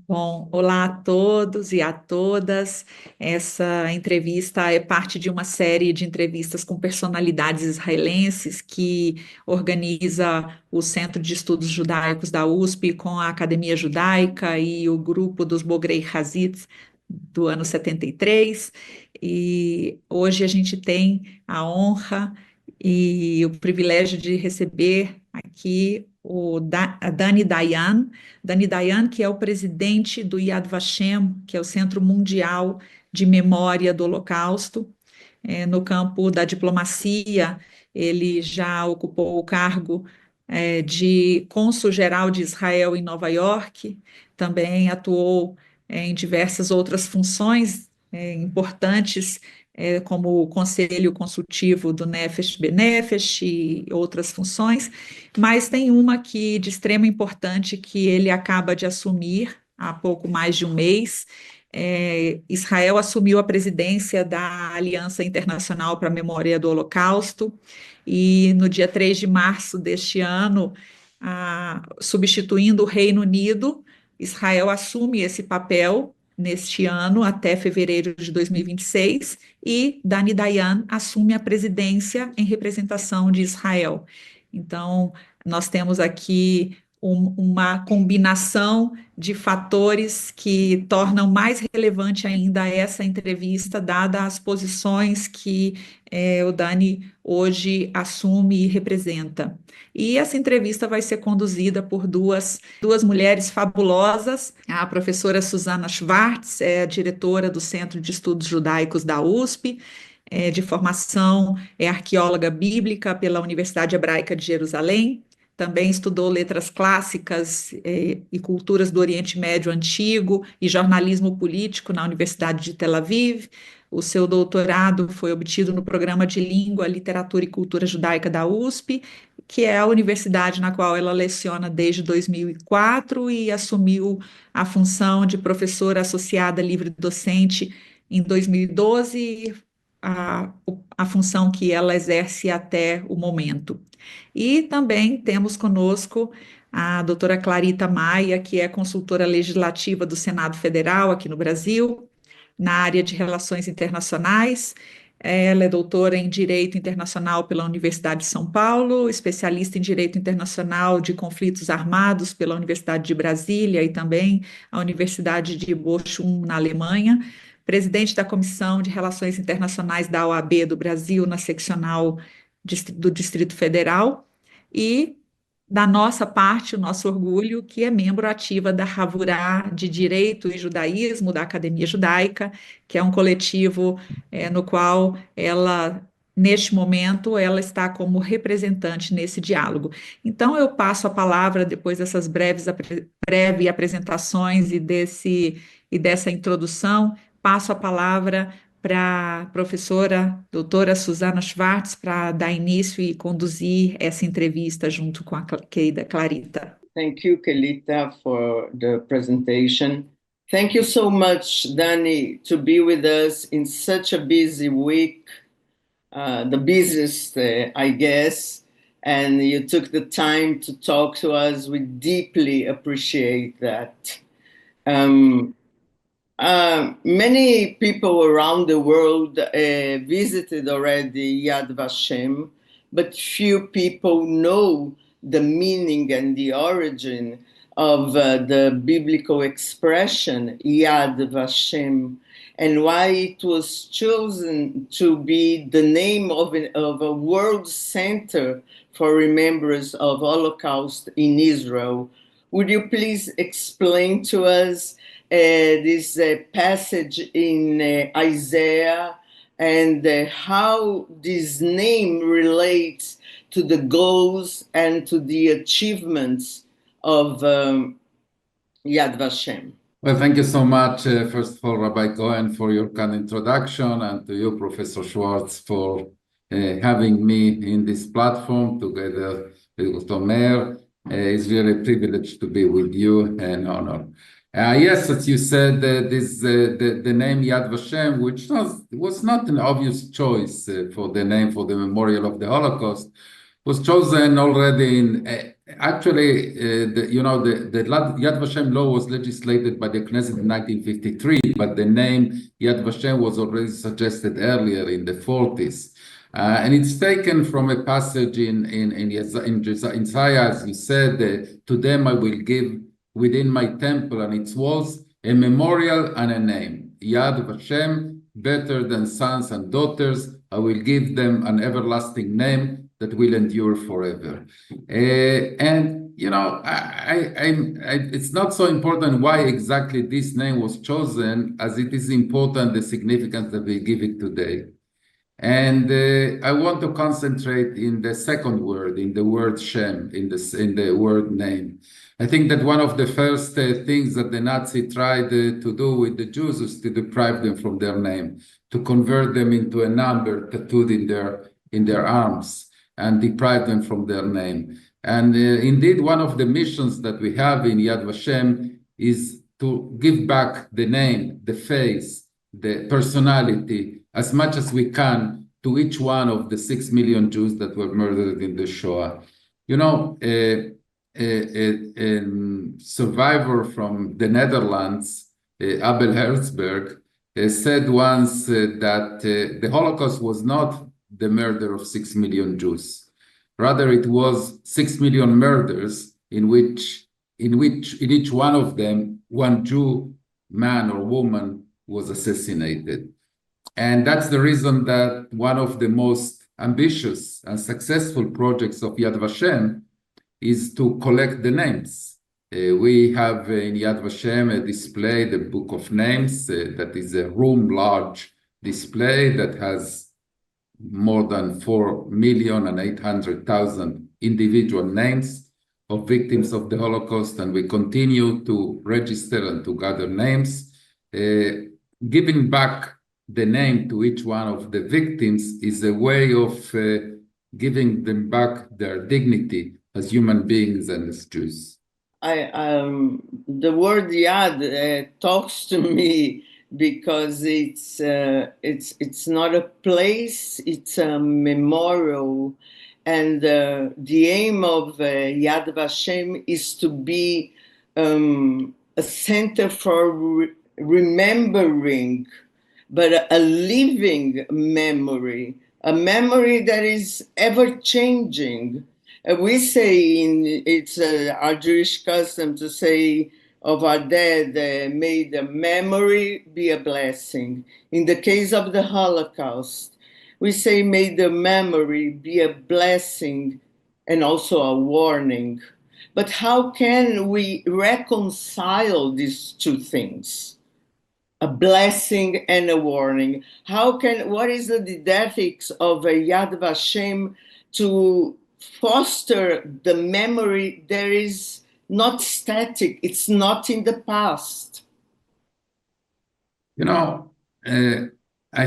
Bom, olá a todos e a todas. Essa entrevista é parte de uma série de entrevistas com personalidades israelenses que organiza o Centro de Estudos Judaicos da USP com a Academia Judaica e o Grupo dos Bogrei Chazit do ano 73. E hoje a gente tem a honra e o privilégio de receber aqui a Dani Dayan. Dani Dayan, que é o presidente do Yad Vashem, que é o Centro Mundial de Memória do Holocausto. No campo da diplomacia, ele já ocupou o cargo de cônsul-geral de Israel em Nova York, também atuou em diversas outras funções importantes, como o Conselho Consultivo do Nefesh Benefesh e outras funções, mas tem uma aqui de extrema importância que ele acaba de assumir há pouco mais de um mês. Israel assumiu a presidência da Aliança Internacional para a Memória do Holocausto, e no dia 3 de março deste ano, substituindo o Reino Unido, Israel assume esse papel neste ano, até fevereiro de 2026, e Dani Dayan assume a presidência em representação de Israel. Então, nós temos aqui uma combinação de fatores que tornam mais relevante ainda essa entrevista, dada as posições que o Dani hoje assume e representa. E essa entrevista vai ser conduzida por duas mulheres fabulosas. A professora Suzana Chwarts é a diretora do Centro de Estudos Judaicos da USP, de formação é arqueóloga bíblica pela Universidade Hebraica de Jerusalém. Também estudou letras clássicas e culturas do Oriente Médio Antigo e jornalismo político na Universidade de Tel Aviv. O seu doutorado foi obtido no programa de Língua, Literatura e Cultura Judaica da USP, que é a universidade na qual ela leciona desde 2004 e assumiu a função de professora associada livre-docente em 2012, a função que ela exerce até o momento. E também temos conosco a doutora Clarita Maia, que é consultora legislativa do Senado Federal aqui no Brasil, na área de relações internacionais. Ela é doutora em Direito Internacional pela Universidade de São Paulo, especialista em Direito Internacional de Conflitos Armados pela Universidade de Brasília e também a Universidade de Bochum, na Alemanha, presidente da Comissão de Relações Internacionais da OAB do Brasil, na seccional do Distrito Federal, e da nossa parte, o nosso orgulho, que é membro ativa da Havurá de Direito e Judaísmo da Academia Judaica, que é um coletivo no qual ela, neste momento, ela está como representante nesse diálogo. Então, eu passo a palavra, depois dessas breves apresentações e dessa introdução, passo a palavra para a professora doutora Suzana Chwarts para dar início e conduzir essa entrevista junto com a querida Clarita. Thank you, Clarita, for the presentation. Thank you so much, Dani, to be with us in such a busy week, the busiest, I guess, and you took the time to talk to us. We deeply appreciate that. Many people around the world visited already Yad Vashem, but few people know the meaning and the origin of the biblical expression Yad Vashem, and why it was chosen to be the name of a world center for remembrance of Holocaust in Israel. Would you please explain to us this passage in Isaiah and how this name relates to the goals and to the achievements of Yad Vashem? Well, thank you so much, first of all, Rabbi Cohen, for your kind introduction, and to you, Professor Schwartz, for having me in this platform together with Tomer. It's really a privilege to be with you, and honor. Yes, as you said, the name Yad Vashem, which was not an obvious choice for the name for the memorial of the Holocaust, was chosen already Actually, the Yad Vashem law was legislated by the Knesset in 1953, but the name Yad Vashem was already suggested earlier in the 40s. And it's taken from a passage in Isaiah, as you said, to them I will give within my temple and its walls a memorial and a name. Yad Vashem, better than sons and daughters, I will give them an everlasting name that will endure forever. And it's not so important why exactly this name was chosen, as it is important the significance that we give it today. And I want to concentrate in the second word, in the word Shem, in the word name. I think that one of the first things that the Nazi tried to do with the Jews was to deprive them from their name, to convert them into a number tattooed in their arms, and deprive them from their name. And indeed, one of the missions that we have in Yad Vashem is to give back the name, the face, the personality, as much as we can to each one of the 6 million Jews that were murdered in the Shoah. A survivor from the Netherlands, Abel Herzberg, said once that the Holocaust was not the murder of 6 million Jews. Rather, it was 6 million murders in each one of them, one Jew, man or woman, was assassinated. And that's the reason that one of the most ambitious and successful projects of Yad Vashem is to collect the names. We have in Yad Vashem a display, the Book of Names, that is a room-large display that has more than 4,800,000 individual names of victims of the Holocaust, and we continue to register and to gather names. Giving back the name to each one of the victims is a way of giving them back their dignity as human beings and as Jews. The word Yad talks to me because it's not a place, it's a memorial. And the aim of Yad Vashem is to be a center for remembering, but a living memory, a memory that is ever changing. We say it's our Jewish custom to say of our dead, may the memory be a blessing. In the case of the Holocaust, we say may the memory be a blessing and also a warning. But how can we reconcile these two things? A blessing and a warning. What is the didactics of a Yad Vashem to foster the memory that is not static, it's not in the past? I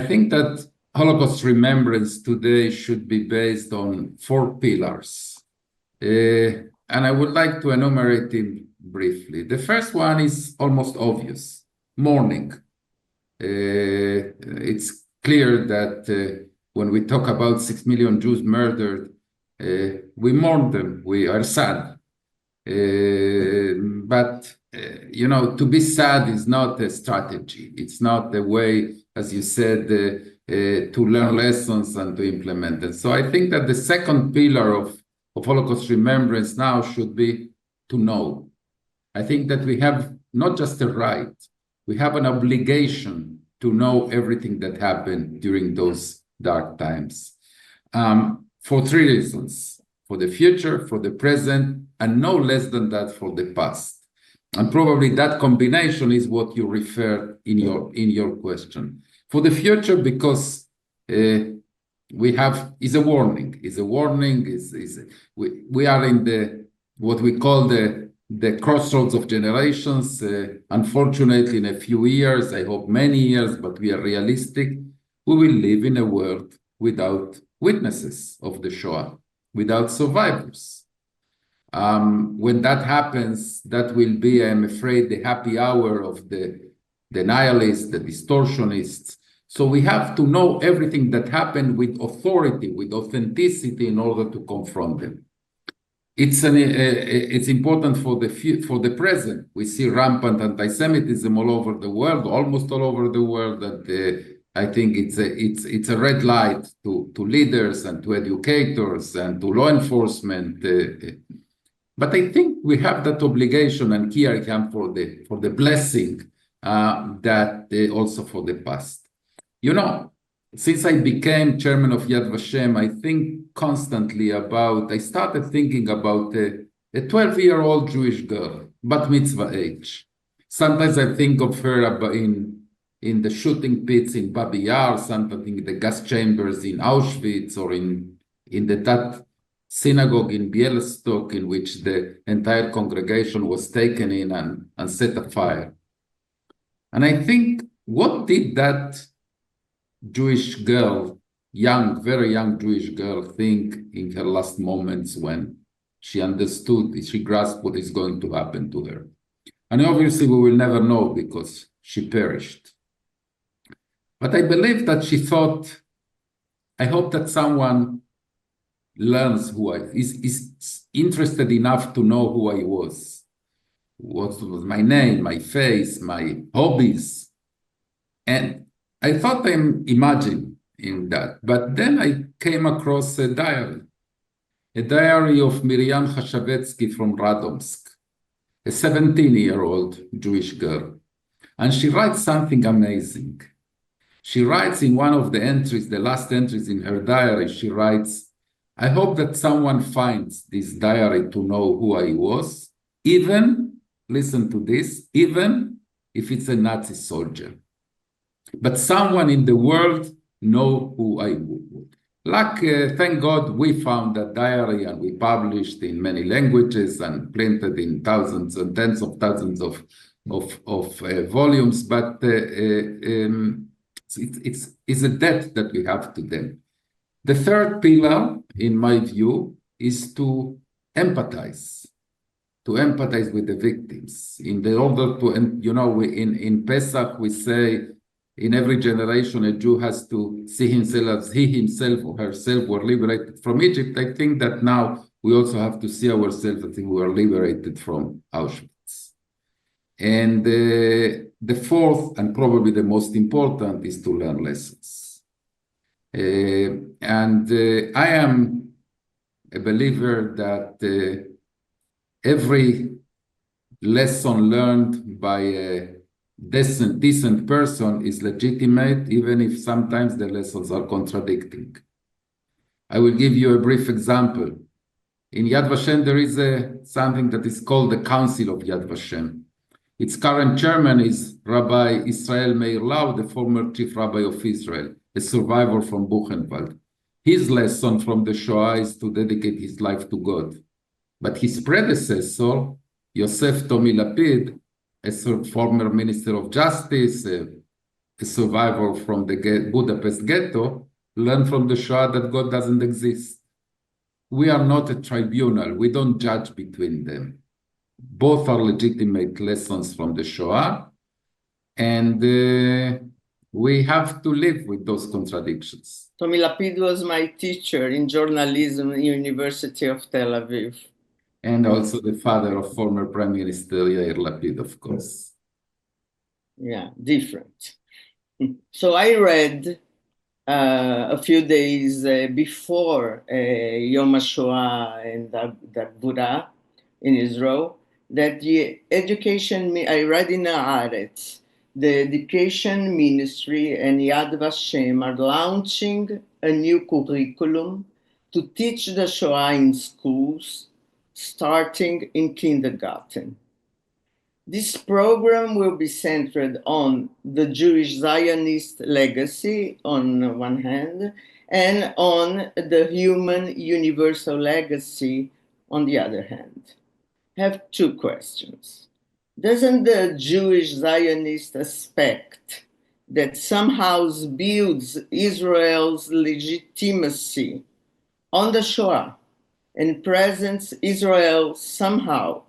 think that Holocaust remembrance today should be based on 4 pillars. And I would like to enumerate them briefly. The first one is almost obvious, mourning. It's clear that when we talk about 6 million Jews murdered, we mourn them, we are sad. But to be sad is not a strategy. It's not a way, as you said, to learn lessons and to implement them. So I think that the second pillar of Holocaust remembrance now should be to know. I think that we have not just a right, we have an obligation to know everything that happened during those dark times. For 3 reasons: for the future, for the present, and no less than that for the past. And probably that combination is what you refer in your question. For the future, because we have is a warning. We are in what we call the crossroads of generations. Unfortunately, in a few years, I hope many years, but we are realistic, we will live in a world without witnesses of the Shoah, without survivors. When that happens, that will be, I'm afraid, the happy hour of the nihilists, the distortionists. So we have to know everything that happened with authority, with authenticity in order to confront them. it's important for the present. We see rampant anti-Semitism all over the world, almost all over the world, and I think it's a red light to leaders and to educators and to law enforcement. But I think we have that obligation, and here I come for the blessing that also for the past. You know, since I became chairman of Yad Vashem, I think constantly I started thinking about a 12-year-old Jewish girl, bat mitzvah age. Sometimes I think of her in the shooting pits in Babi Yar, sometimes in the gas chambers in Auschwitz, or in that synagogue in Białystok, in which the entire congregation was taken in and set afire. And I think, what did that Jewish girl, very young Jewish girl, think in her last moments when she understood, she grasped what is going to happen to her? And obviously we will never know because she perished. But I believe that she thought, I hope that someone learns is interested enough to know who I was. What was my name, my face, my hobbies. And I thought I'm imagining that, but then I came across a diary of Miriam Chashavetsky from Radomsk, a 17-year-old Jewish girl. And she writes something amazing. She writes in one of the entries, the last entries in her diary, she writes, I hope that someone finds this diary to know who I was, even, listen to this, even if it's a Nazi soldier. But someone in the world know who I was. Thank God we found that diary, and we published in many languages and printed in thousands and tens of thousands of volumes. But it's a debt that we have to them. The third pillar, in my view, is to empathize with the victims. In order to, and you know, in Pesach we say, in every generation, a Jew has to see himself as he himself or herself were liberated from Egypt. I think that now we also have to see ourselves as if we were liberated from Auschwitz. And the fourth, and probably the most important, is to learn lessons. I am a believer that every lesson learned by a decent person is legitimate, even if sometimes the lessons are contradicting. I will give you a brief example. In Yad Vashem, there is something that is called the Council of Yad Vashem. Its current chairman is Rabbi Israel Meir Lau, the former chief rabbi of Israel, a survivor from Buchenwald. His lesson from the Shoah is to dedicate his life to God. But his predecessor, Yosef Tomi Lapid, a former Minister of Justice, a survivor from the Budapest ghetto, learned from the Shoah that God doesn't exist. We are not a tribunal. We don't judge between them. Both are legitimate lessons from the Shoah, and we have to live with those contradictions. Tomi Lapid was my teacher in journalism at the University of Tel Aviv. And also the father of former Prime Minister Yair Lapid, of course. Yeah, different. So I read a few days before Yom HaShoah and the Gvura in Israel, that the education, I read in Haaretz, the education ministry and Yad Vashem are launching a new curriculum to teach the Shoah in schools, starting in kindergarten. This program will be centered on the Jewish Zionist legacy on one hand, and on the human universal legacy on the other hand. I have two questions. Doesn't the Jewish Zionist aspect that somehow builds Israel's legitimacy on the Shoah and presents Israel somehow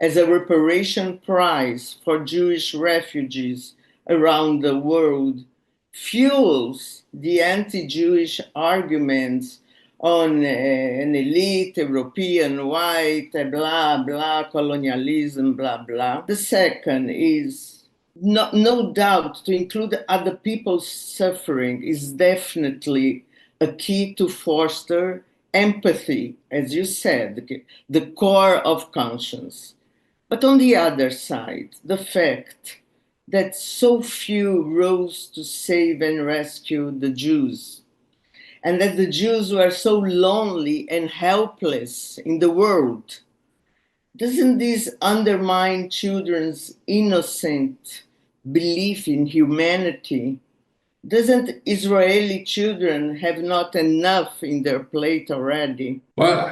as a reparation prize for Jewish refugees around the world fuels the anti-Jewish arguments on an elite, European, white, blah, blah, colonialism, blah, blah. The second is no doubt to include other people's suffering is definitely a key to foster empathy, as you said, the core of conscience. But on the other side, the fact that so few rose to save and rescue the Jews, and that the Jews were so lonely and helpless in the world, doesn't this undermine children's innocent belief in humanity? Doesn't Israeli children have not enough in their plate already? Well,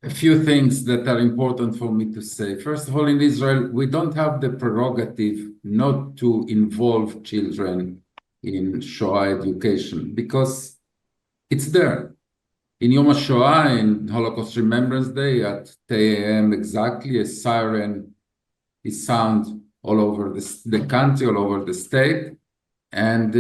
a few things that are important for me to say. First of all, in Israel, we don't have the prerogative not to involve children in Shoah education because it's there. In Yom HaShoah, in Holocaust Remembrance Day, at 10 a.m. exactly, a siren is sound all over the country, all over the state. And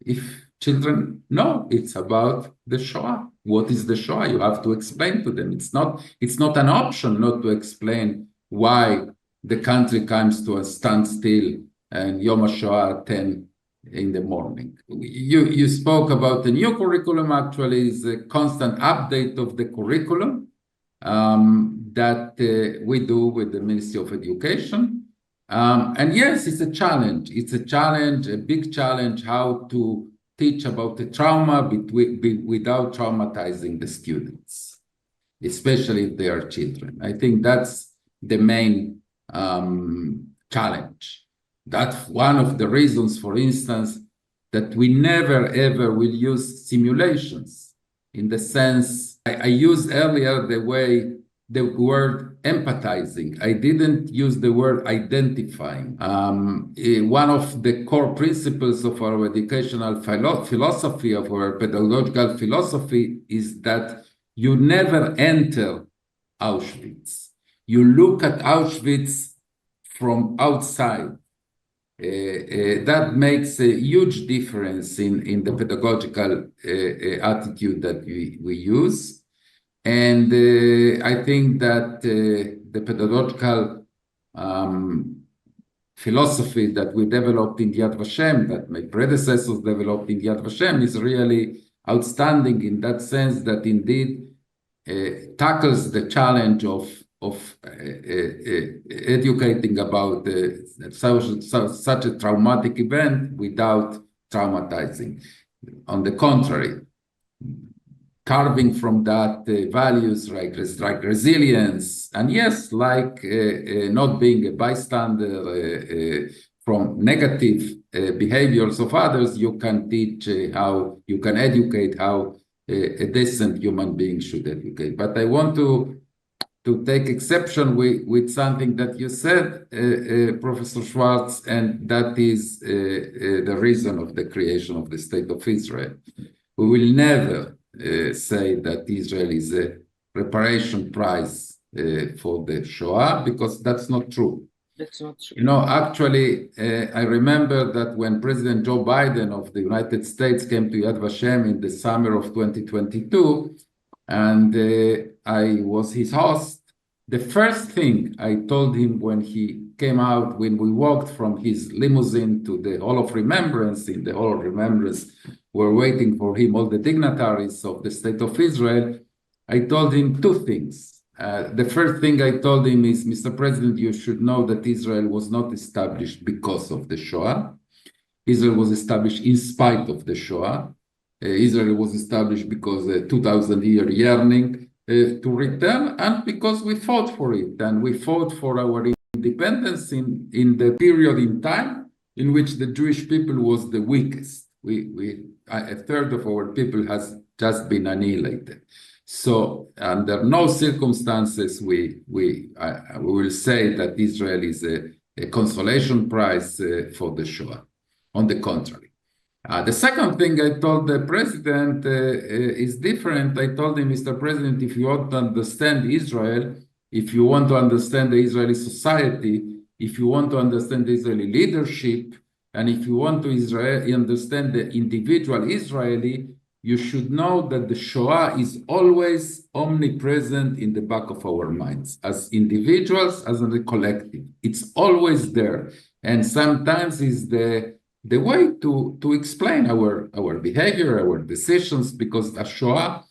if children know it's about the Shoah, what is the Shoah? You have to explain to them. It's not an option not to explain why the country comes to a standstill and Yom HaShoah at 10 in the morning. You spoke about the new curriculum. Actually, is a constant update of the curriculum that we do with the Ministry of Education. And yes, it's a challenge. It's a challenge, a big challenge, how to teach about the trauma without traumatizing the students, especially if they are children. I think that's the main challenge. That's one of the reasons, for instance, that we never, ever will use simulations. In the sense, I used earlier the word empathizing. I didn't use the word identifying. One of the core principles of our educational philosophy, of our pedagogical philosophy, is that you never enter Auschwitz. You look at Auschwitz from outside. That makes a huge difference in the pedagogical attitude that we use. And I think that the pedagogical philosophy that we developed in Yad Vashem, that my predecessors developed in Yad Vashem, is really outstanding in that sense that indeed tackles the challenge of educating about such a traumatic event without traumatizing. On the contrary, carving from that values like resilience, and yes, like not being a bystander from negative behaviors of others, you can teach how, you can educate how a decent human being should educate. But I want to take exception with something that you said, Professor Chwarts, and that is the reason of the creation of the State of Israel. We will never say that Israel is a reparation prize for the Shoah, because that's not true. That's not true. You know, actually, I remember that when President Joe Biden of the United States came to Yad Vashem in the summer of 2022, and I was his host, the first thing I told him when he came out, when we walked from his limousine to the Hall of Remembrance, in the Hall of Remembrance were waiting for him all the dignitaries of the State of Israel, I told him two things. The first thing I told him is, Mr. President, you should know that Israel was not established because of the Shoah. Israel was established in spite of the Shoah. Israel was established because a 2,000-year yearning to return, and because we fought for it. And we fought for our independence in the period in time in which the Jewish people was the weakest. A third of our people has just been annihilated. So under no circumstances we will say that Israel is a consolation prize for the Shoah. On the contrary. The second thing I told the president is different. I told him, Mr. President, if you want to understand Israel, if you want to understand the Israeli society, if you want to understand the Israeli leadership, and if you want to understand the individual Israeli, you should know that the Shoah is always omnipresent in the back of our minds, as individuals, as in the collective. It's always there. And sometimes is the way to explain our behavior, our decisions, because the Shoah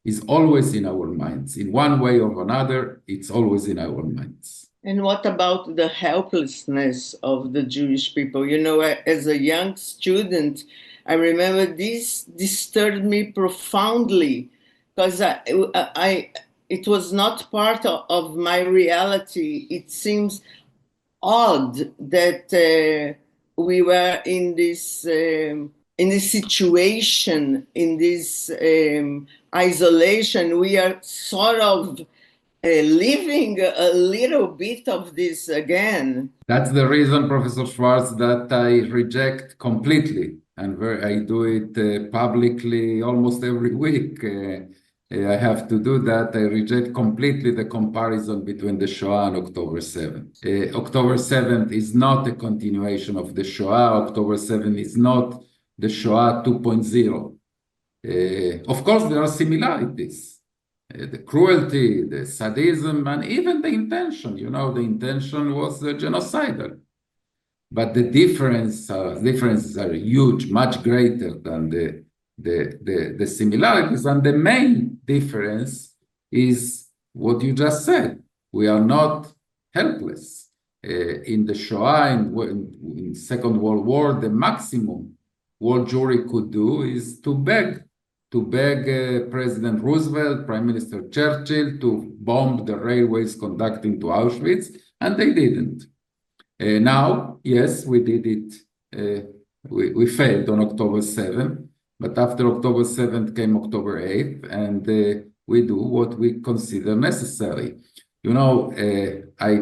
is always in our minds. In one way or another, it's always in our minds. And what about the helplessness of the Jewish people? You know, as a young student, I remember this disturbed me profoundly, because it was not part of my reality. It seems odd that we were in this situation, in this isolation. We are sort of living a little bit of this again. That's the reason, Professor Chwarts, that I reject completely, and I do it publicly almost every week. I have to do that. I reject completely the comparison between the Shoah and October 7th. October 7th is not a continuation of the Shoah. October 7th is not the Shoah 2.0. Of course, there are similarities. The cruelty, the sadism, and even the intention. You know, the intention was genocidal. But the differences are huge, much greater than the similarities. And the main difference is what you just said. We are not helpless. In the Shoah, in Second World War, the maximum world Jewry could do is to beg President Roosevelt, Prime Minister Churchill to bomb the railways conducting to Auschwitz, and they didn't. Now, yes, we did it. We failed on October 7th, but after October 7th came October 8th, and we do what we consider necessary. You know, I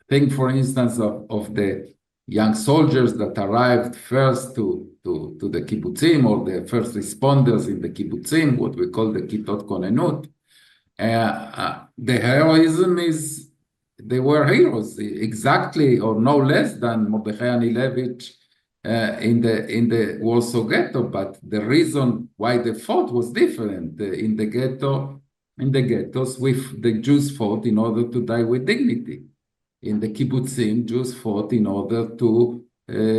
think, for instance, of the young soldiers that arrived first to the kibbutzim, or the first responders in the kibbutzim, what we call the kitot konenut. The heroism is, they were heroes, exactly or no less than Mordechai Anilevich in the Warsaw Ghetto. But the reason why they fought was different. In the ghettos, the Jews fought in order to die with dignity. In the kibbutzim, Jews fought in order to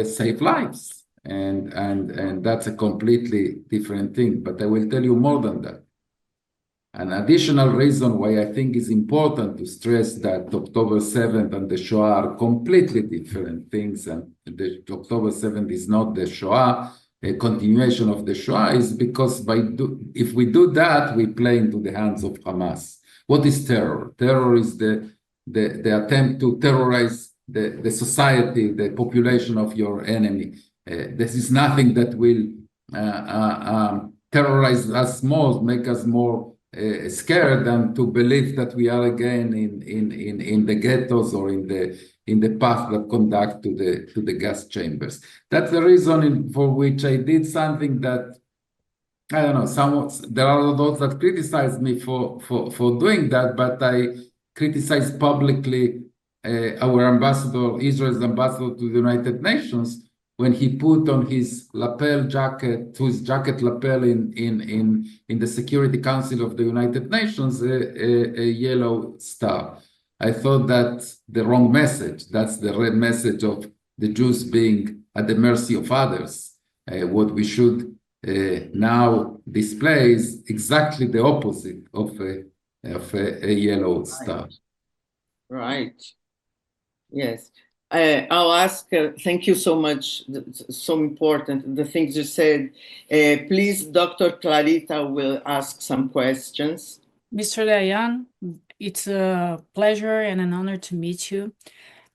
save lives. And that's a completely different thing. But I will tell you more than that. An additional reason why I think it's important to stress that October 7th and the Shoah are completely different things, and the October 7th is not the Shoah, a continuation of the Shoah, is because if we do that, we play into the hands of Hamas. What is terror? Terror is the attempt to terrorize the society, the population of your enemy. This is nothing that will terrorize us more, make us more scared than to believe that we are again in the ghettos or in the path that conduct to the gas chambers. That's the reason for which I did something that, I don't know, there are those that criticize me for doing that, but I criticized publicly our ambassador, Israel's ambassador to the United Nations, when he put on his lapel jacket, to his jacket lapel in the Security Council of the United Nations, a yellow star. I thought that's the wrong message. That's the red message of the Jews being at the mercy of others. What we should now display is exactly the opposite of a yellow star. Right. Yes. I'll ask, thank you so much, so important, the things you said. Please, Dr. Clarita will ask some questions. Mr. Dayan, it's a pleasure and an honor to meet you.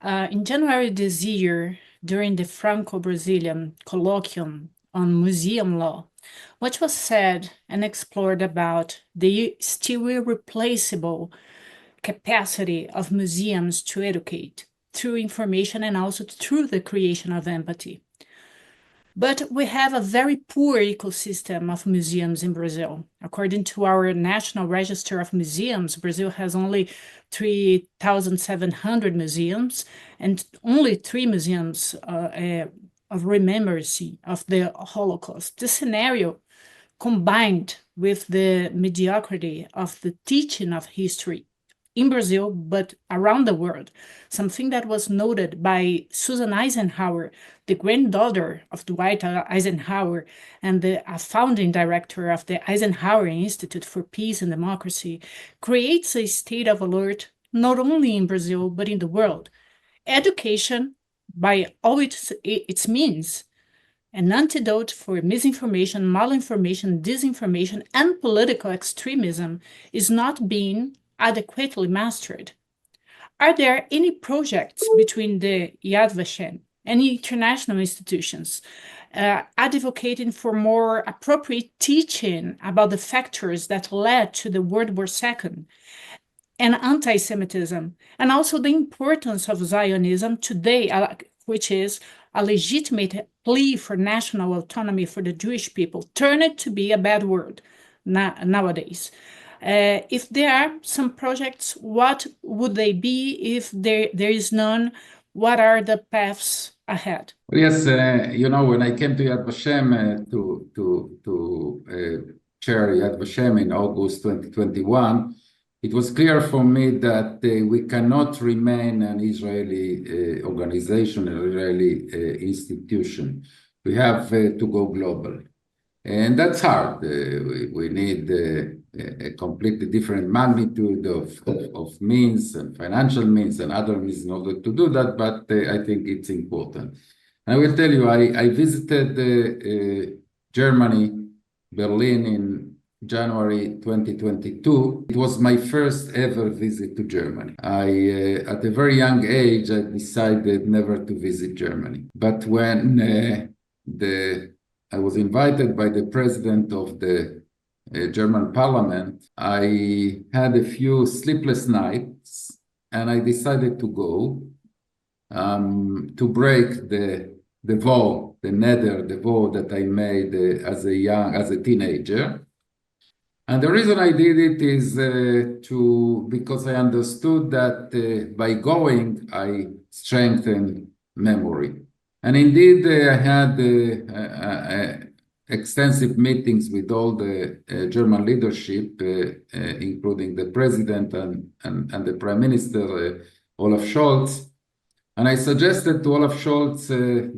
In January this year, during the Franco-Brazilian colloquium on museum law, much was said and explored about the still irreplaceable capacity of museums to educate through information and also through the creation of empathy. But we have a very poor ecosystem of museums in Brazil. According to our National Register of Museums, Brazil has only 3,700 museums and only 3 museums of remembrance of the Holocaust. This scenario combined with the mediocrity of the teaching of history in Brazil, but around the world, something that was noted by Susan Eisenhower, the granddaughter of Dwight Eisenhower and the founding director of the Eisenhower Institute for Peace and Democracy, creates a state of alert not only in Brazil, but in the world. Education, by all its means, an antidote for misinformation, malinformation, disinformation, and political extremism, is not being adequately mastered. Are there any projects between the Yad Vashem and international institutions advocating for more appropriate teaching about the factors that led to the World War II and anti-Semitism, and also the importance of Zionism today, which is a legitimate plea for national autonomy for the Jewish people, turn it to be a bad word nowadays? If there are some projects, what would they be? If there is none, what are the paths ahead? Yes, when I came to Yad Vashem to chair Yad Vashem in August 2021, it was clear for me that we cannot remain an Israeli organization, an Israeli institution. We have to go global. And that's hard. We need a completely different magnitude of means and financial means and other means in order to do that, but I think it's important. And I will tell you, I visited Germany, Berlin in January 2022. It was my first ever visit to Germany. At a very young age, I decided never to visit Germany. But when I was invited by the president of the German parliament, I had a few sleepless nights, and I decided to go to break the vow, the vow that I made as a teenager. And the reason I did it is because I understood that by going, I strengthened memory. And indeed, I had extensive meetings with all the German leadership, including the president and the prime minister, Olaf Scholz. And I suggested to Olaf Scholz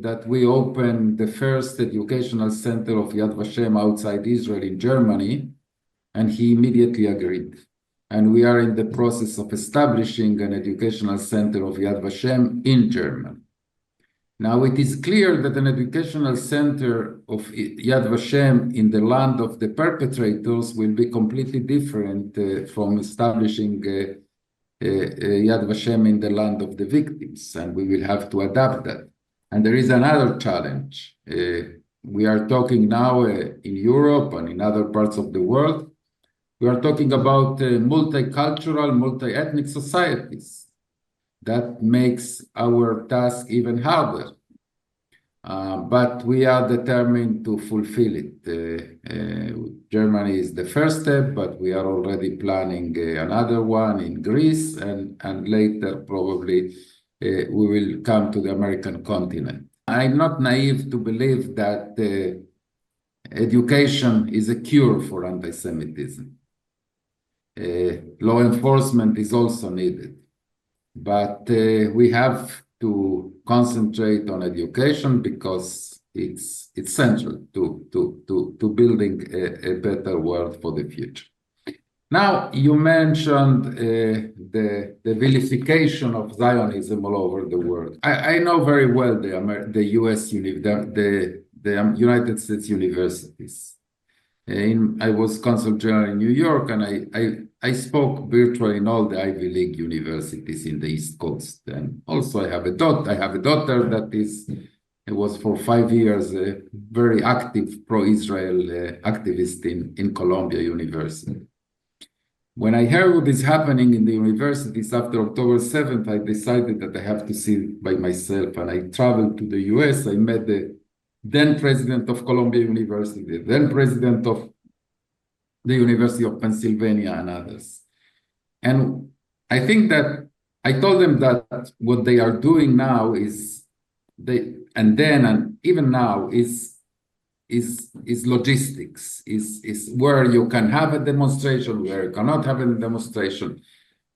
that we open the first educational center of Yad Vashem outside Israel in Germany, and he immediately agreed. And we are in the process of establishing an educational center of Yad Vashem in Germany. Now, it is clear that an educational center of Yad Vashem in the land of the perpetrators will be completely different from establishing Yad Vashem in the land of the victims, and we will have to adapt that. And there is another challenge. We are talking now in Europe and in other parts of the world. We are talking about multicultural, multi-ethnic societies. That makes our task even harder. But we are determined to fulfill it. Germany is the first step, but we are already planning another one in Greece, and later probably we will come to the American continent. I'm not naive to believe that education is a cure for anti-Semitism. Law enforcement is also needed. But we have to concentrate on education because it's central to building a better world for the future. Now, you mentioned the vilification of Zionism all over the world. I know very well the United States universities. I was consul general in New York, and I spoke virtually in all the Ivy League universities in the East Coast. And also I have a daughter that was for 5 years a very active pro-Israel activist in Columbia University. When I heard what is happening in the universities after October 7th, I decided that I have to see it by myself. And I traveled to the US. I met the then president of Columbia University, then president of the University of Pennsylvania, and others. And I think that I told them that what they are doing now is even now is logistics, is where you can have a demonstration, where you cannot have a demonstration.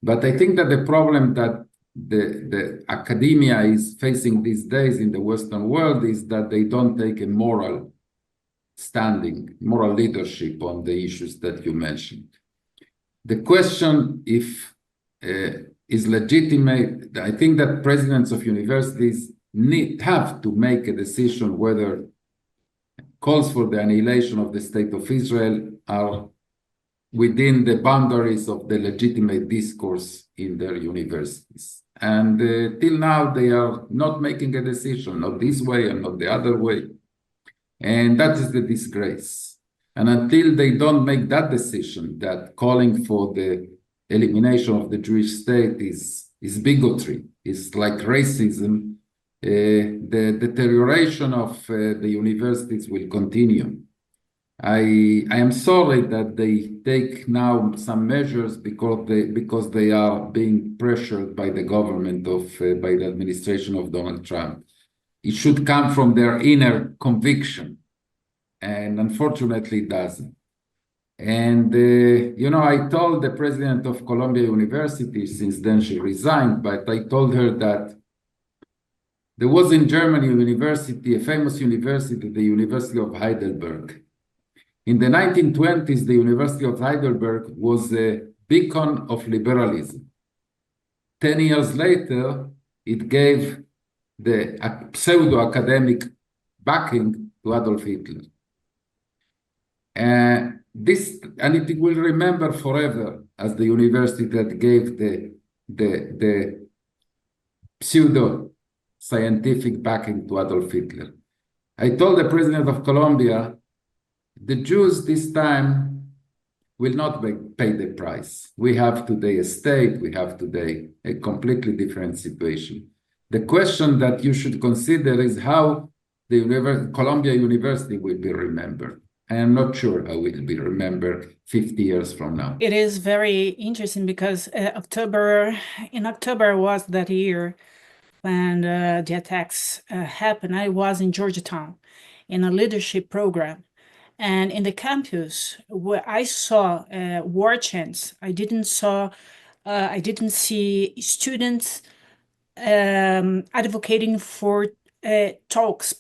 But I think that the problem that the academia is facing these days in the Western world is that they don't take a moral standing, moral leadership on the issues that you mentioned. The question if is legitimate, I think that presidents of universities have to make a decision whether calls for the annihilation of the state of Israel are within the boundaries of the legitimate discourse in their universities. And till now, they are not making a decision, not this way and not the other way. And that is the disgrace. And until they don't make that decision, that calling for the elimination of the Jewish state is bigotry, is like racism, the deterioration of the universities will continue. I am sorry that they take now some measures because they are being pressured by the government by the administration of Donald Trump. It should come from their inner conviction, and unfortunately it doesn't. And I told the president of Columbia University, since then she resigned, but I told her that there was in Germany a famous university, the University of Heidelberg. In the 1920s, the University of Heidelberg was a beacon of liberalism. 10 years later, it gave the pseudo-academic backing to Adolf Hitler. And it will remember forever as the university that gave the pseudo-scientific backing to Adolf Hitler. I told the president of Columbia, the Jews this time will not pay the price. We have today a state, we have today a completely different situation. The question that you should consider is how the Columbia University will be remembered. I am not sure how it will be remembered 50 years from now. It is very interesting because in October was that year when the attacks happened. I was in Georgetown in a leadership program. And in the campus, where I saw war chants, I didn't see students advocating for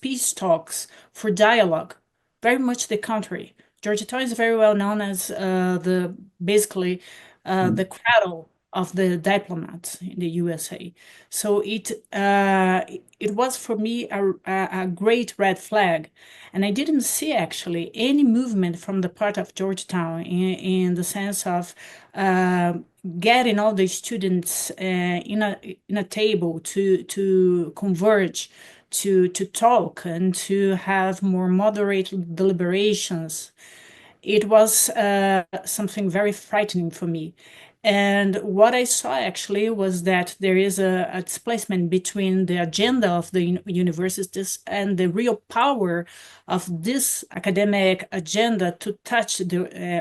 peace talks, for dialogue. Very much the contrary. Georgetown is very well known as the cradle of the diplomats in the USA. So it was for me a great red flag. And I didn't see actually any movement from the part of Georgetown in the sense of getting all the students in a table to converge, to talk and to have more moderate deliberations. It was something very frightening for me. And what I saw actually was that there is a displacement between the agenda of the universities and the real power of this academic agenda to touch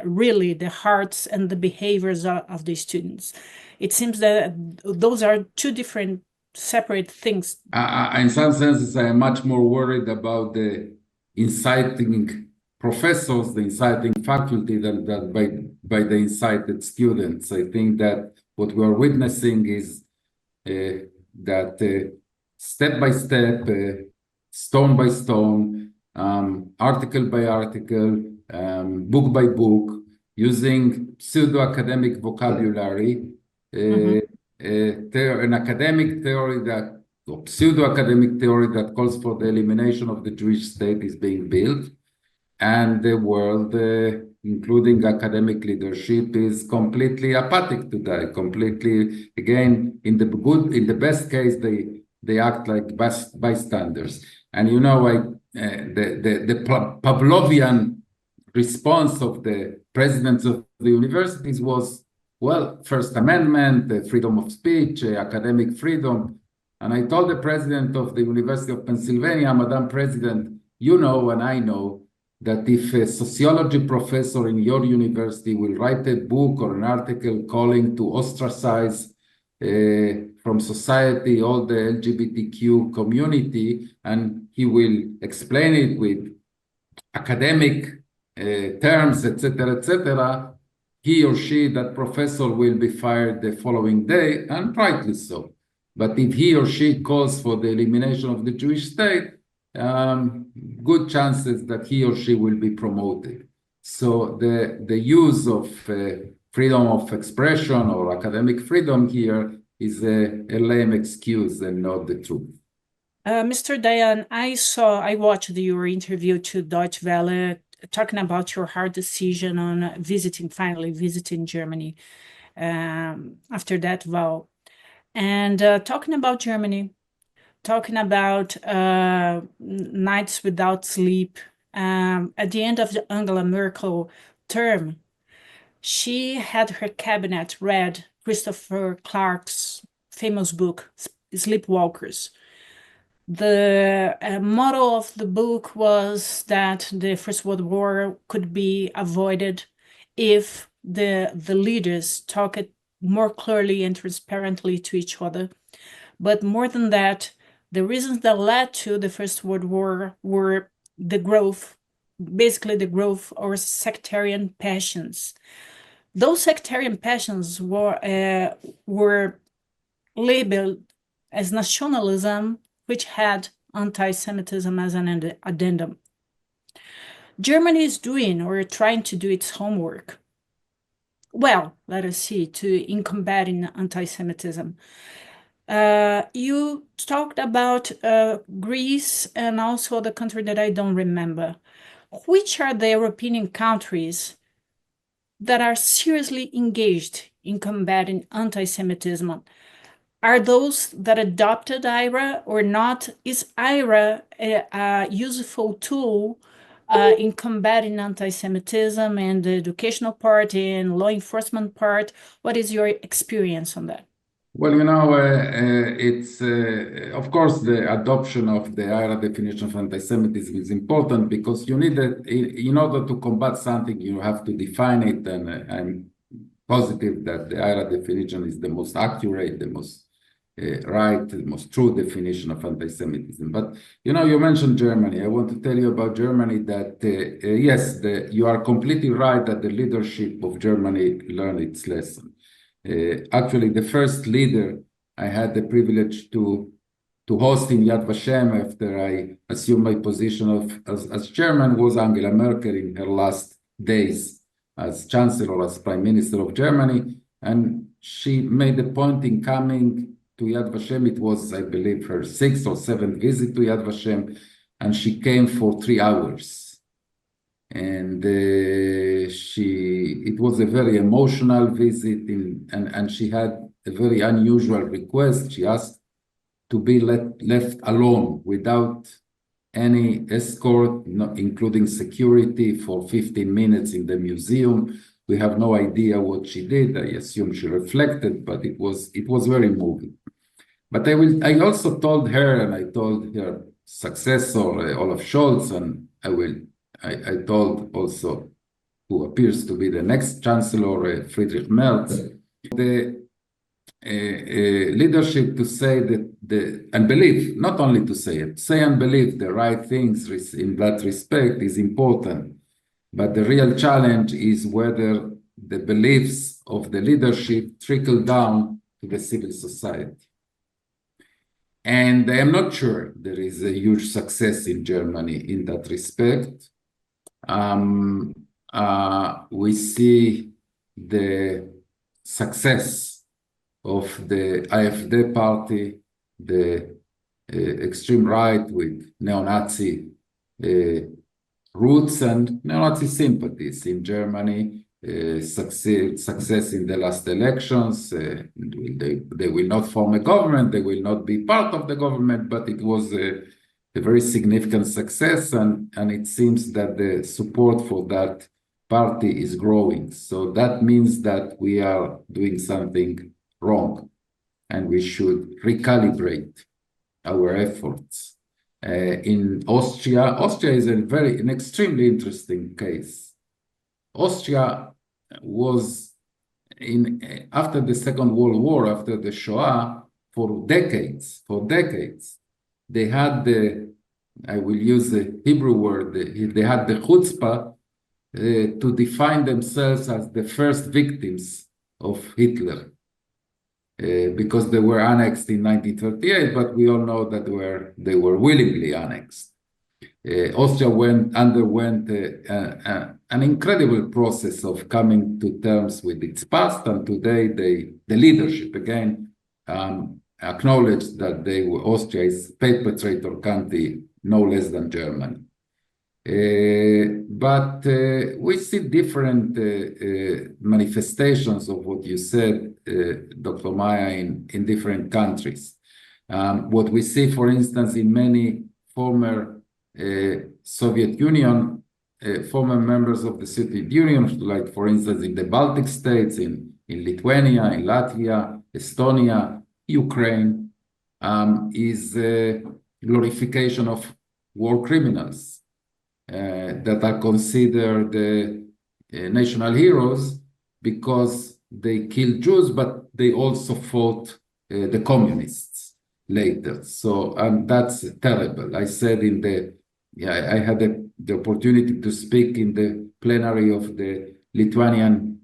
really the hearts and the behaviors of the students. It seems that those are two different separate things. In some senses, I am much more worried about the inciting professors, the inciting faculty than by the incited students. I think that what we are witnessing is that step by step, stone by stone, article by article, book by book, using pseudo-academic vocabulary, an academic theory or pseudo-academic theory that calls for the elimination of the Jewish state is being built. And the world, including academic leadership, is completely apathic to that. Completely, again, in the best case, they act like bystanders. And the Pavlovian response of the presidents of the universities was, well, First Amendment, freedom of speech, academic freedom. And I told the president of the University of Pennsylvania, Madam President, you know and I know that if a sociology professor in your university will write a book or an article calling to ostracize from society all the LGBTQ community, and he will explain it with academic terms, etc., he or she, that professor, will be fired the following day, and rightly so. But if he or she calls for the elimination of the Jewish state, good chances that he or she will be promoted. So the use of freedom of expression or academic freedom here is a lame excuse and not the truth. Mr. Dayan, I watched your interview to Deutsche Welle talking about your hard decision on finally visiting Germany after that vow. And talking about Germany, talking about nights without sleep. At the end of the Angela Merkel term, she had her cabinet read Christopher Clark's famous book, Sleepwalkers. The motto of the book was that the First World War could be avoided if the leaders talked more clearly and transparently to each other. But more than that, the reasons that led to the First World War were the growth, basically the growth of sectarian passions. Those sectarian passions were labeled as nationalism, which had anti-Semitism as an addendum. Germany is doing or trying to do its homework. Well, let us see, in combating anti-Semitism. You talked about Greece and also the country that I don't remember. Which are the European countries that are seriously engaged in combating anti-Semitism? Are those that adopted IRA or not? Is IRA a useful tool in combating anti-Semitism and the educational part and law enforcement part? What is your experience on that? Well, it's, of course, the adoption of the IRA definition of anti-Semitism is important because you need it, in order to combat something, you have to define it, and I'm positive that the IRA definition is the most accurate, the most right, the most true definition of anti-Semitism. But, you mentioned Germany. I want to tell you about Germany that, yes, you are completely right that the leadership of Germany learned its lesson. Actually, the first leader I had the privilege to host in Yad Vashem after I assumed my position as chairman was Angela Merkel in her last days as chancellor, as prime minister of Germany. And she made a point in coming to Yad Vashem. It was, I believe, her 6th or 7th visit to Yad Vashem, and she came for 3 hours. And it was a very emotional visit, and she had a very unusual request. She asked to be left alone without any escort, including security, for 15 minutes in the museum. We have no idea what she did. I assume she reflected, but it was very moving. But I also told her, and I told her successor, Olaf Scholz, and I told also who appears to be the next chancellor, Friedrich Merz, the leadership to say that and believe, not only to say it, say and believe the right things in that respect is important. But the real challenge is whether the beliefs of the leadership trickle down to the civil society. And I am not sure there is a huge success in Germany in that respect. We see the success of the AfD party, the extreme right with neo-Nazi roots and neo-Nazi sympathies in Germany, success in the last elections. They will not form a government, they will not be part of the government, but it was a very significant success, and it seems that the support for that party is growing. So that means that we are doing something wrong, and we should recalibrate our efforts. In Austria is an extremely interesting case. Austria was after the Second World War, after the Shoah, for decades, they had the I will use the Hebrew word, they had the chutzpah to define themselves as the first victims of Hitler, because they were annexed in 1938, but we all know that they were willingly annexed. Austria underwent an incredible process of coming to terms with its past, and today the leadership again acknowledged that Austria is perpetrator country no less than Germany. But we see different manifestations of what you said, Dr. Maia, in different countries. What we see, for instance, in many former Soviet Union, former members of the Soviet Union, like, for instance, in the Baltic states, in Lithuania, in Latvia, Estonia, Ukraine, is a glorification of war criminals that are considered national heroes because they killed Jews, but they also fought the communists later. So, and that's terrible. I said I had the opportunity to speak in the plenary of the Lithuanian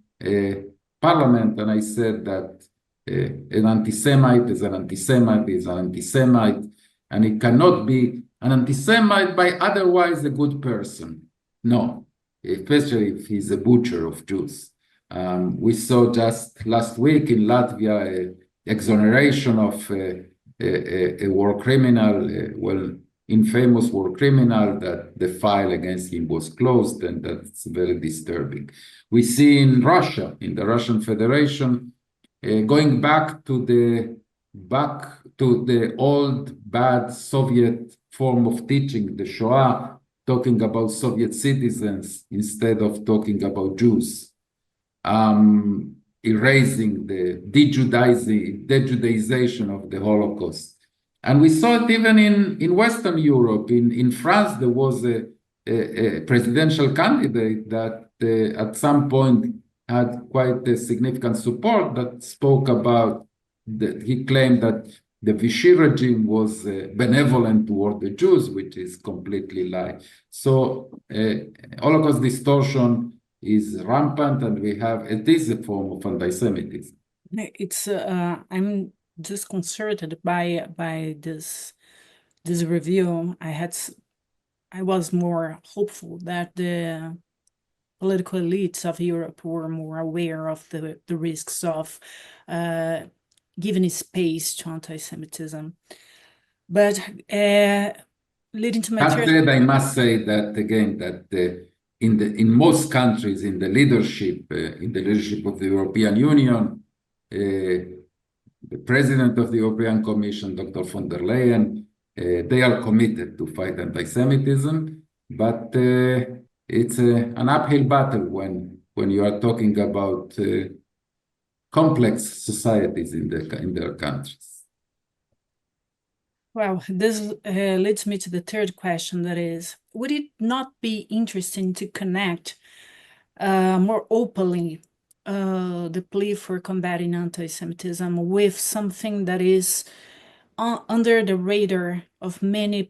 parliament, and I said that an anti-Semite is an anti-Semite is an anti-Semite, and it cannot be an anti-Semite by otherwise a good person. No, especially if he's a butcher of Jews. We saw just last week in Latvia exoneration of a war criminal, infamous war criminal, that the file against him was closed, and that's very disturbing. We see in Russia, in the Russian Federation, going back to the old bad Soviet form of teaching, the Shoah, talking about Soviet citizens instead of talking about Jews, erasing the de-Judaization of the Holocaust. And we saw it even in Western Europe. In France, there was a presidential candidate that at some point had quite a significant support that spoke about, he claimed that the Vichy regime was benevolent toward the Jews, which is completely lie. So Holocaust distortion is rampant, and it is a form of anti-Semitism. It's I'm disconcerted by this review. I was more hopeful that the political elites of Europe were more aware of the risks of giving space to anti-Semitism. But leading to my That said, I must say that again, that in most countries in the leadership of the European Union, the president of the European Commission, Dr. von der Leyen, they are committed to fight anti-Semitism, but it's an uphill battle when you are talking about complex societies in their countries. Well, this leads me to the third question, that is, would it not be interesting to connect more openly the plea for combating anti-Semitism with something that is under the radar of many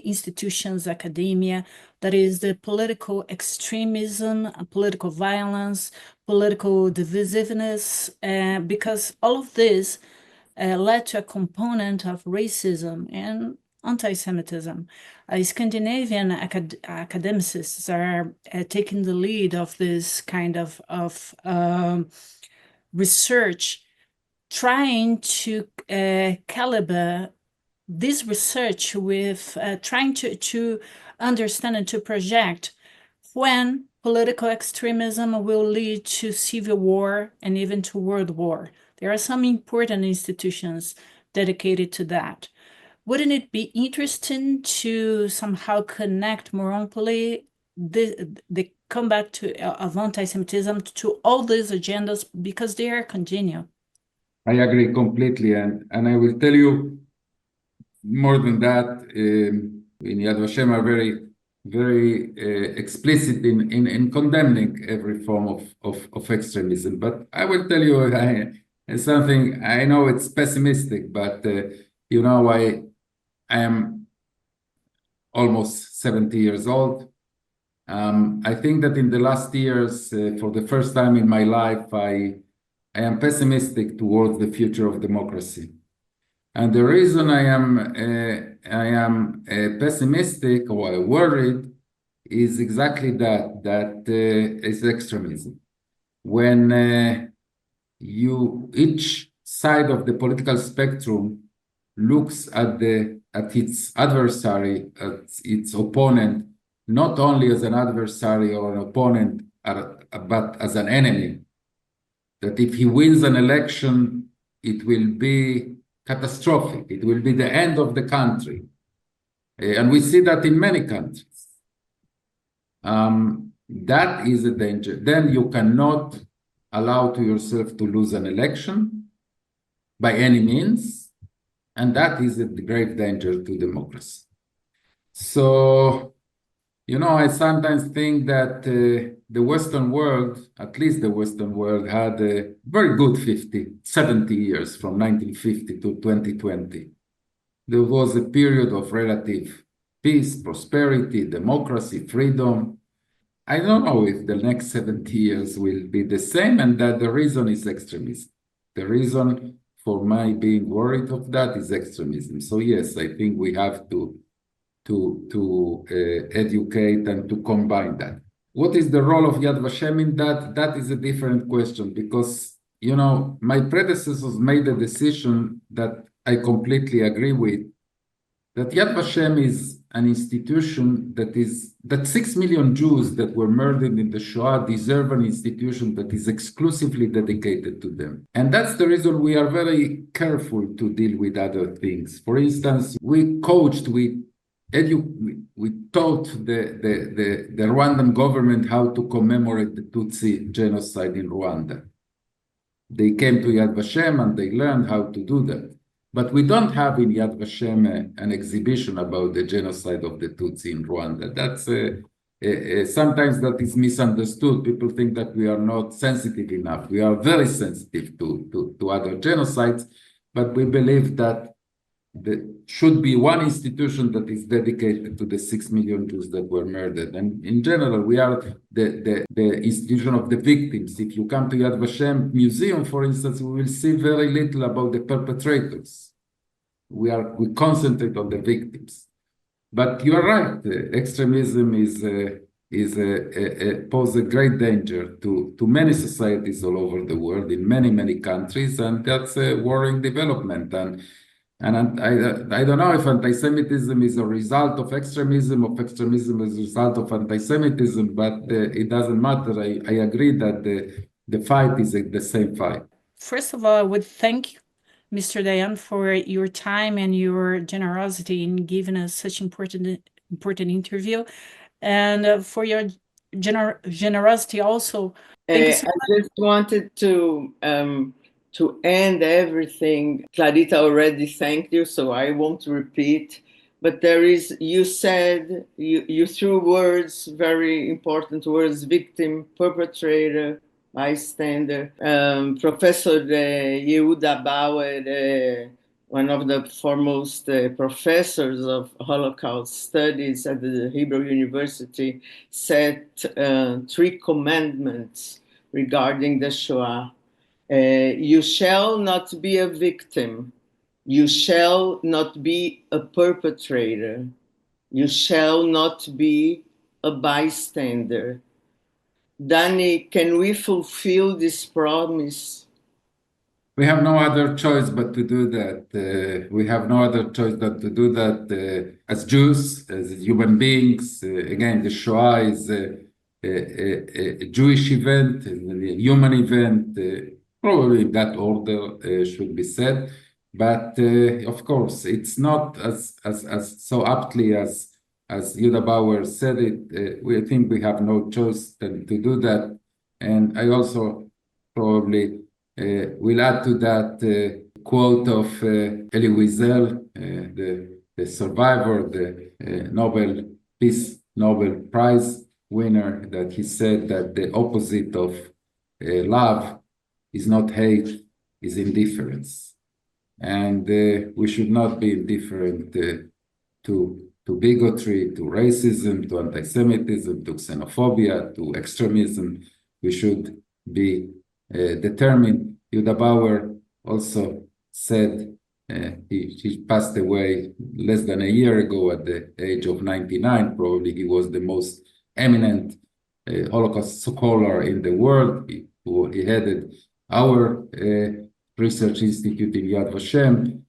institutions, academia, that is the political extremism, political violence, political divisiveness, because all of this led to a component of racism and anti-Semitism. Scandinavian academicists are taking the lead of this kind of research, trying to calibrate this research with trying to understand and to project when political extremism will lead to civil war and even to world war. There are some important institutions dedicated to that. Wouldn't it be interesting to somehow connect more amply the combat of anti-Semitism to all these agendas, because they are congenial? I agree completely, and I will tell you more than that. In Yad Vashem are very explicit in condemning every form of extremism. But I will tell you something. I know it's pessimistic, but you know, I am almost 70 years old. I think that in the last years, for the first time in my life, I am pessimistic towards the future of democracy. And the reason I am pessimistic or worried is exactly that is extremism. When each side of the political spectrum looks at its adversary, at its opponent, not only as an adversary or an opponent, but as an enemy. That if he wins an election, it will be catastrophic. It will be the end of the country. And we see that in many countries. That is a danger. Then you cannot allow to yourself to lose an election by any means. And that is a grave danger to democracy. So, I sometimes think that the Western world, at least the Western world, had a very good 70 years from 1950 to 2020. There was a period of relative peace, prosperity, democracy, freedom. I don't know if the next 70 years will be the same, and that the reason is extremism. The reason for my being worried of that is extremism. So yes, I think we have to educate and to combine that. What is the role of Yad Vashem in that? That is a different question because, my predecessors made a decision that I completely agree with, that Yad Vashem is an institution that 6 million Jews that were murdered in the Shoah deserve an institution that is exclusively dedicated to them. And that's the reason we are very careful to deal with other things. For instance, we taught the Rwandan government how to commemorate the Tutsi genocide in Rwanda. They came to Yad Vashem and they learned how to do that. But we don't have in Yad Vashem an exhibition about the genocide of the Tutsi in Rwanda. That's sometimes that is misunderstood. People think that we are not sensitive enough. We are very sensitive to other genocides, but we believe that there should be one institution that is dedicated to the 6 million Jews that were murdered. And in general, we are the institution of the victims. If you come to Yad Vashem Museum, for instance, we will see very little about the perpetrators. We concentrate on the victims. But you are right, extremism poses a great danger to many societies all over the world, in many, many countries, and that's a worrying development. And I don't know if anti-Semitism is a result of extremism, is a result of anti-Semitism, but it doesn't matter. I agree that the fight is the same fight. First of all, I would thank Mr. Dayan for your time and your generosity in giving us such important interview, and for your generosity also. Thank you so much. I just wanted to end everything. Clarita already thanked you, so I won't repeat. But you said, you threw words, very important words: victim, perpetrator, bystander. Professor Yehuda Bauer, one of the foremost professors of Holocaust studies at the Hebrew University, set 3 commandments regarding the Shoah. You shall not be a victim. You shall not be a perpetrator. You shall not be a bystander. Dani, can we fulfill this promise? We have no other choice but to do that. We have no other choice but to do that as Jews, as human beings. Again, the Shoah is a Jewish event, a human event. Probably in that order should be said. But of course, it's not as so aptly as Yehuda Bauer said it. We think we have no choice than to do that. And I also probably will add to that quote of Elie Wiesel, the survivor, the Nobel Prize winner, that he said that the opposite of love is not hate, is indifference. And we should not be indifferent to to bigotry, to racism, to anti-Semitism, to xenophobia, to extremism. We should be determined. Yuda Bauer also said, he passed away less than a year ago at the age of 99. Probably he was the most eminent Holocaust scholar in the world. He headed our research institute in Yad Vashem.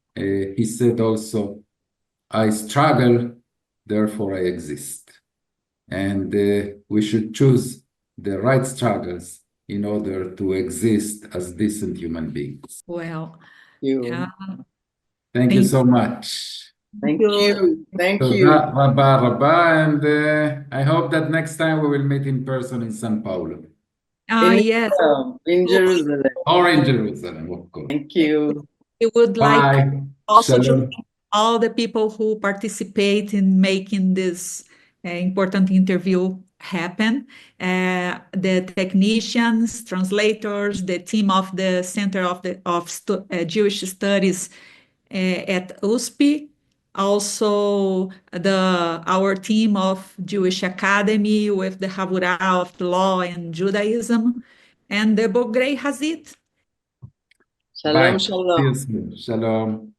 He said also, I struggle, therefore I exist. And we should choose the right struggles in order to exist as decent human beings. Well, Thank you so much. Thank you. Thank So you. Rabba, and I hope that next time we will meet in person in São Paulo. yes. In Jerusalem. Or in Jerusalem, of course. Thank you. We would like Bye. also to Shalom. thank all the people who participate in making this important interview happen. The technicians, translators, the team of the Center of Jewish Studies at USP, also our team of Jewish Academy with the Havurah of Law and Judaism, and the Bogrei Chazit. Shalom, Bye. shalom. See you soon. Shalom.